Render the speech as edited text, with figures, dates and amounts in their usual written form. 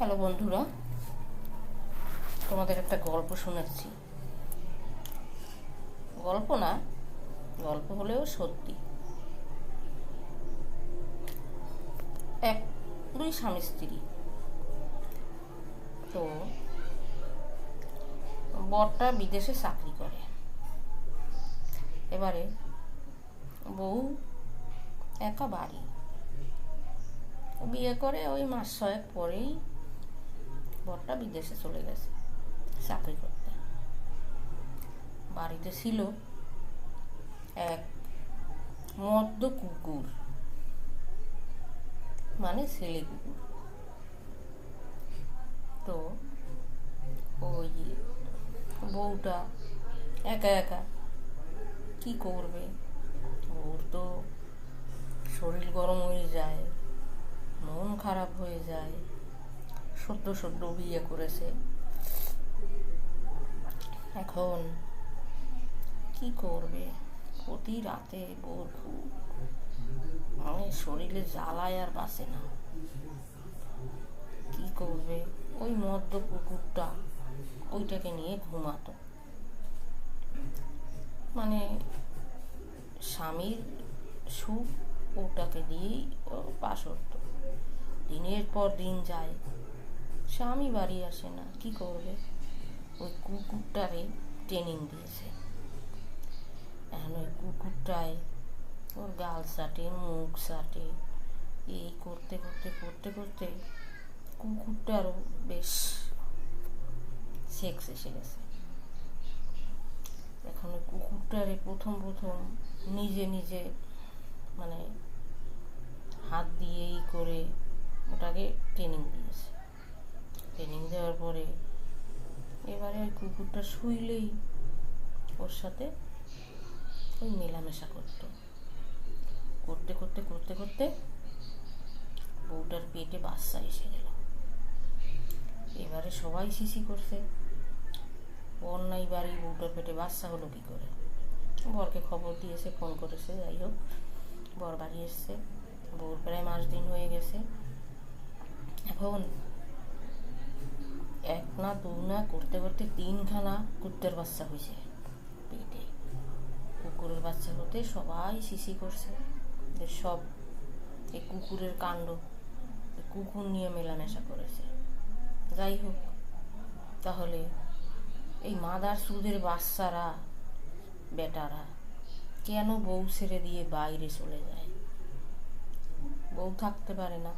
Hello বন্ধুরা, তোমাদের একটা গল্প শোনাচ্ছি। গল্প না, গল্প হলেও সত্যি। এক দুই স্বামী স্ত্রী। তো বরটা বিদেশে চাকরি করে। এবারে বউ একা বাড়ি। বিয়ে করে ওই মাস ছয়েক পরেই বরটা বিদেশে চলে গেছে চাকরি করতে। বাড়িতে ছিল এক মদ্য কুকুর, মানে ছেলে কুকুর। তো ওই বউটা একা একা কি করবে? ওর তো শরীর গরম হয়ে যায়, মন খারাপ হয়ে যায়। সদ্য সদ্য বিয়ে করেছে, এখন কি করবে? প্রতি রাতে বউর খুব মানে শরীরে জ্বালায় আর বাঁচে না। কি করবে? ওই মদ্য কুকুরটা ওইটাকে নিয়ে ঘুমাতো। মানে স্বামীর সুখ ওটাকে দিয়েই পাশ হতো। দিনের পর দিন যায়, স্বামী বাড়ি আসে না। কি করবে? ওই কুকুরটারে ট্রেনিং দিয়েছে। এখন ওই কুকুরটায় ওর গাল চাটে, মুখ চাটে। এই করতে করতে করতে করতে কুকুরটারও বেশ সেক্স এসে গেছে। এখন ওই কুকুরটারে প্রথম প্রথম নিজে নিজে মানে হাত দিয়েই করে ওটাকে ট্রেনিং দিয়েছে। ট্রেনিং দেওয়ার পরে এবারে ওই কুকুরটা শুইলেই ওর সাথে ওই মেলামেশা করতে করতে করতে করতে বউটার পেটে বাচ্চা এসে গেল। এবারে সবাই শিশি করছে, অন্যায় বাড়ি বউটার পেটে বাচ্চা হলো কি করে? বরকে খবর দিয়েছে, ফোন করেছে। যাই হোক, বর বাড়ি এসছে। বউর প্রায় মাস দিন হয়ে গেছে। এখন এক না দু না করতে করতে 3খানা কুত্তের বাচ্চা হয়েছে পেটে। কুকুরের বাচ্চা হতে সবাই শিশি করছে যে সব এই কুকুরের কাণ্ড, কুকুর নিয়ে মেলামেশা করেছে। যাই হোক, তাহলে এই মাদার সুদের বাচ্চারা বেটারা কেন বউ ছেড়ে দিয়ে বাইরে চলে যায়? বউ থাকতে পারে না।